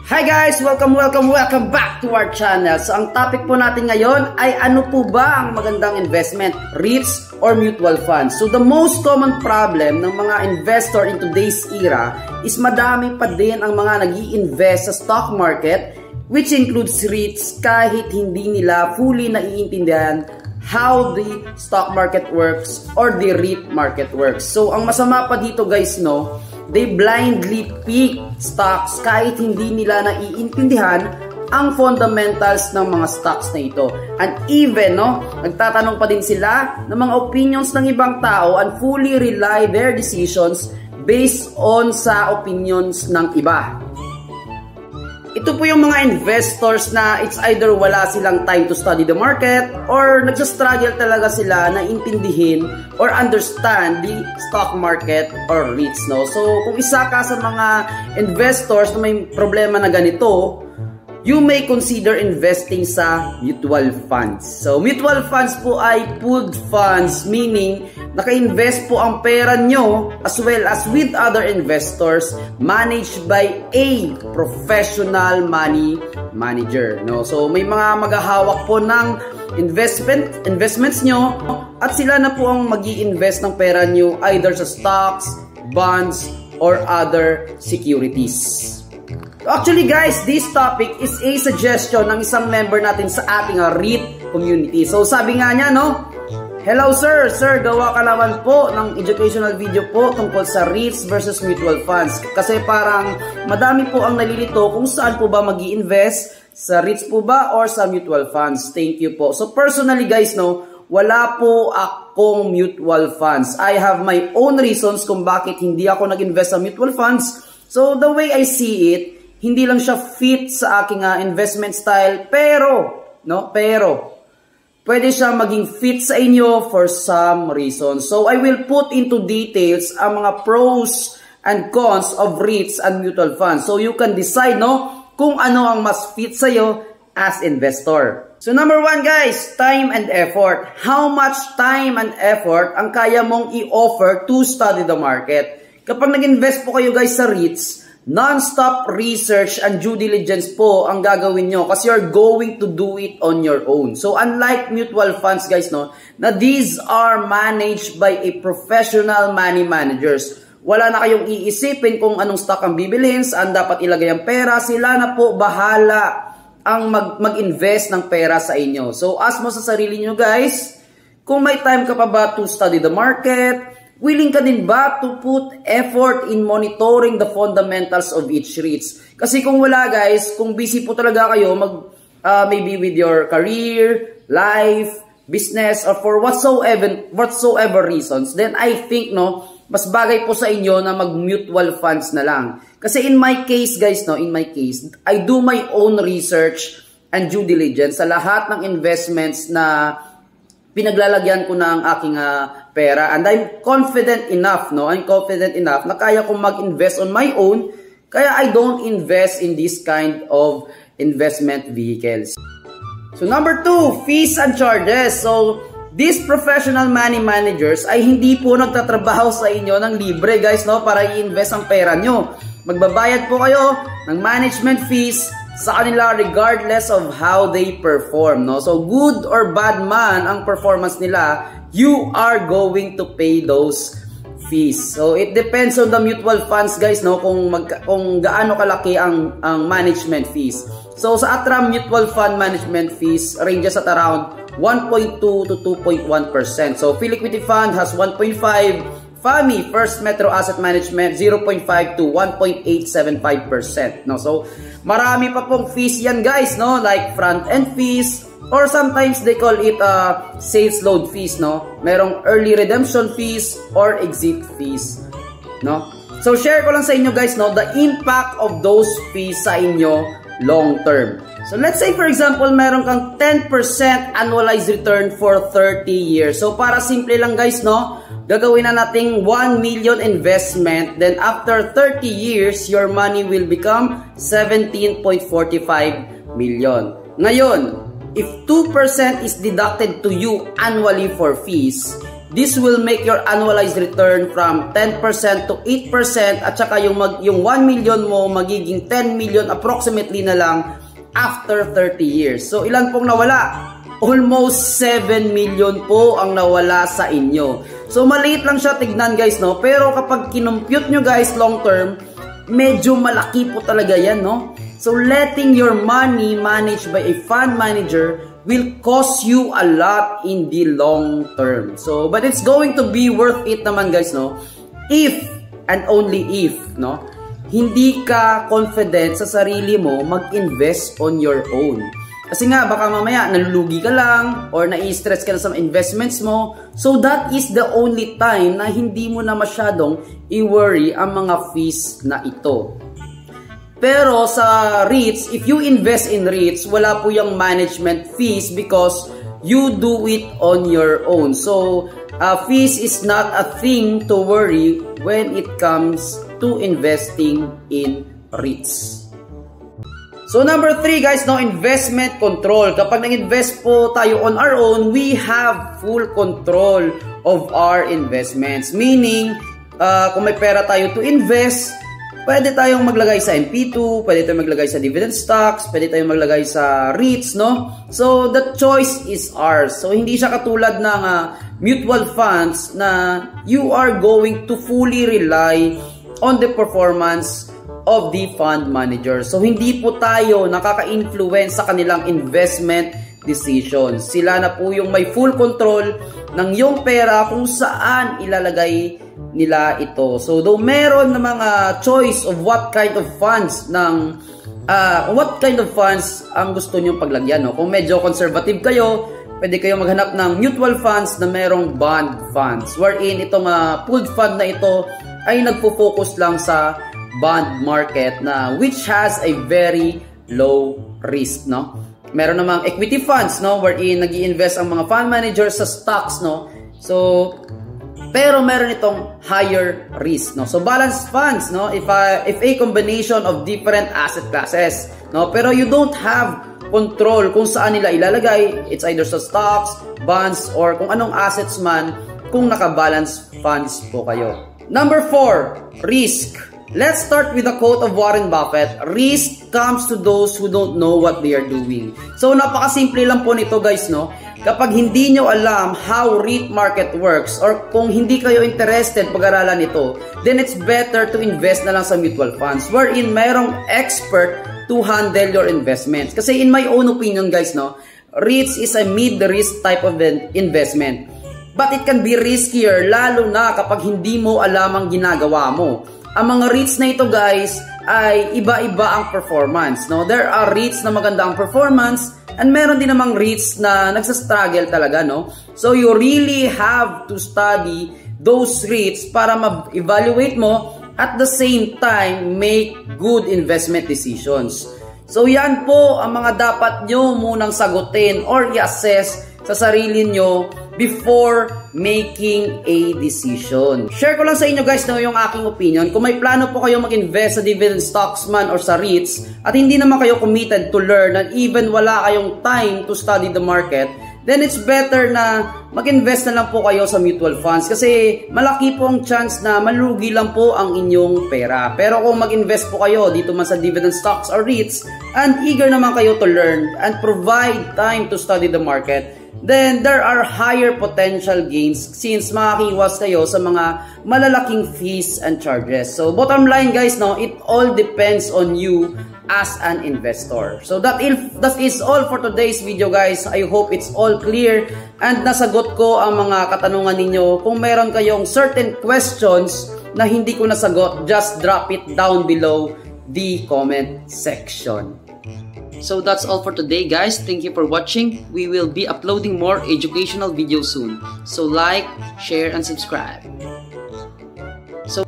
Hi guys! Welcome back to our channel. So ang topic po natin ngayon ay ano po ba ang magandang investment, REITs or mutual funds? So the most common problem ng mga investor in today's era is madami pa din ang mga nag-i-invest sa stock market, which includes REITs, kahit hindi nila fully naiintindihan how the stock market works or the REIT market works. So ang masama pa dito guys, no, they blindly pick stocks kahit hindi nila naiintindihan ang fundamentals ng mga stocks na ito. And even, no, nagtatanong pa din sila ng mga opinions ng ibang tao and fully rely their decisions based on sa opinions ng iba. Ito po yung mga investors na it's either wala silang time to study the market or nagsastruggle talaga sila na intindihin or understand the stock market or REITs, no? So, kung isa ka sa mga investors na may problema na ganito, you may consider investing sa mutual funds. So, mutual funds po ay pooled funds, meaning naka-invest po ang pera nyo as well as with other investors managed by a professional money manager, no? So, may mga maghahawak po ng investments nyo at sila na po ang mag-i-invest ng pera nyo either sa stocks, bonds, or other securities. Actually guys, this topic is a suggestion ng isang member natin sa ating REIT community. So sabi nga niya, no, hello sir, gawa ka naman po ng educational video po tungkol sa REITs versus mutual funds. Kasi parang madami po ang nalilito kung saan po ba mag-i-invest, sa REITs po ba or sa mutual funds. Thank you po. So personally guys, no, wala po akong mutual funds. I have my own reasons kung bakit hindi ako nag-invest sa mutual funds. So the way I see it, hindi lang siya fit sa aking investment style, pero pwede siya maging fit sa inyo for some reason. So I will put into details ang mga pros and cons of REITs and mutual funds. So you can decide, no, kung ano ang mas fit sa iyo as investor. So number one guys, time and effort. How much time and effort ang kaya mong i-offer to study the market? Kapag nag-invest po kayo guys sa REITs, non-stop research and due diligence po ang gagawin nyo kasi you're going to do it on your own. So unlike mutual funds guys, no, na these are managed by a professional money managers. Wala na kayong iisipin kung anong stock ang bibilhin, saan dapat ilagay ang pera. Sila na po bahala ang mag-invest ng pera sa inyo. So ask mo sa sarili nyo guys, kung may time ka pa ba to study the market, willing ka din ba to put effort in monitoring the fundamentals of each REITs? Kasi kung wala guys, kung busy po talaga kayo, maybe with your career, life, business, or for whatsoever reasons, then I think, no, mas bagay po sa inyo na mag-mutual funds na lang. Kasi in my case guys, no, I do my own research and due diligence sa lahat ng investments na pinaglalagyan ko ng aking pera, and I'm confident enough na kaya kong mag-invest on my own, kaya I don't invest in this kind of investment vehicles. So number two, fees and charges. So these professional money managers ay hindi po nagtatrabaho sa inyo ng libre guys, no, para i-invest ang pera nyo. Magbabayad po kayo ng management fees sa kanila regardless of how they perform, no? So good or bad man ang performance nila, you are going to pay those fees. So it depends on the mutual funds guys, no, kung gaano kalaki ang management fees. So sa Atram mutual fund management fees ranges at around 1.2 to 2.1%. So Philiquity Fund has 1.5, FAMI, First Metro Asset Management, 0.5 to 1.875%. No? So, marami pa pong fees yan guys, no? Like front-end fees, or sometimes they call it sales load fees, no? Merong early redemption fees or exit fees, no? So, share ko lang sa inyo guys, no, the impact of those fees sa inyo long term. So, let's say for example, meron kang 10% annualized return for 30 years. So, para simple lang guys, no? Gagawin na nating 1 million investment, then after 30 years, your money will become 17.45 million. Ngayon, if 2% is deducted to you annually for fees, this will make your annualized return from 10% to 8% at saka yung 1 million mo magiging 10 million approximately na lang after 30 years. So ilan pong nawala? Almost 7 million po ang nawala sa inyo. So maliit lang siya tignan guys, no? Pero kapag kinumpute nyo guys long term, medyo malaki po talaga yan, no? So letting your money managed by a fund manager will cost you a lot in the long term. So but it's going to be worth it naman guys, no? If and only if, no? Hindi ka confident sa sarili mo mag-invest on your own. Kasi nga, baka mamaya nalulugi ka lang or nai-stress ka na sa investments mo. So that is the only time na hindi mo na masyadong i-worry ang mga fees na ito. Pero sa REITs, if you invest in REITs, wala po yung management fees because you do it on your own. So fees is not a thing to worry when it comes to investing in REITs. So number 3 guys, no, investment control. Kapag nag-invest po tayo on our own, we have full control of our investments. Meaning, kung may pera tayo to invest, pwede tayong maglagay sa MP2, pwede tayong maglagay sa dividend stocks, pwede tayong maglagay sa REITs, no? So the choice is ours. So hindi siya katulad ng mutual funds na you are going to fully rely on the performance of the fund manager. So hindi po tayo nakaka-influence sa kanilang investment decisions. Sila na po yung may full control ng yung pera kung saan ilalagay nila ito. So though meron na mga choice of what kind of funds ang gusto nyong paglagyan, no? Kung medyo conservative kayo, pwede kayo maghanap ng mutual funds na merong bond funds, wherein itong pooled fund na ito ay nagpo-focus lang sa bond market na which has a very low risk, no? Meron namang equity funds, no, wherein nag-i-invest ang mga fund managers sa stocks, no? So pero meron itong higher risk, no? So balanced funds, no, if a combination of different asset classes, no, pero you don't have control kung saan nila ilalagay. It's either sa stocks, bonds, or kung anong assets man kung naka-balance funds po kayo. Number 4, risk. Let's start with a quote of Warren Buffett. Risk comes to those who don't know what they are doing. So napakasimple lang po nito guys, no? Kapag hindi nyo alam how REIT market works or kung hindi kayo interested pag-aralan ito, then it's better to invest na lang sa mutual funds wherein mayroong expert to handle your investments. Kasi in my own opinion guys, no, REITs is a mid-risk type of investment. But it can be riskier lalo na kapag hindi mo alam ang ginagawa mo. Ang mga REITs na ito guys ay iba-iba ang performance, no? There are REITs na maganda ang performance and meron din namang REITs na nagsastruggle talaga, no? So you really have to study those REITs para ma-evaluate mo at the same time make good investment decisions. So yan po ang mga dapat nyo munang sagutin or i-assess sa sarili nyo before making a decision. Share ko lang sa inyo guys, no, yung aking opinion. Kung may plano po kayo mag-invest sa dividend stocks man or sa REITs at hindi naman kayo committed to learn and even wala kayong time to study the market, then it's better na mag-invest na lang po kayo sa mutual funds kasi malaki po ang chance na malugi lang po ang inyong pera. Pero kung mag-invest po kayo dito man sa dividend stocks or REITs and eager naman kayo to learn and provide time to study the market, then there are higher potential gains since makakiwas kayo sa mga malalaking fees and charges. So bottom line guys, no, it all depends on you as an investor. So that is all for today's video guys. I hope it's all clear and nasagot ko ang mga katanungan ninyo. Kung meron kayong certain questions na hindi ko nasagot, just drop it down below the comment section. So that's all for today guys. Thank you for watching. We will be uploading more educational videos soon. So like, share, and subscribe. So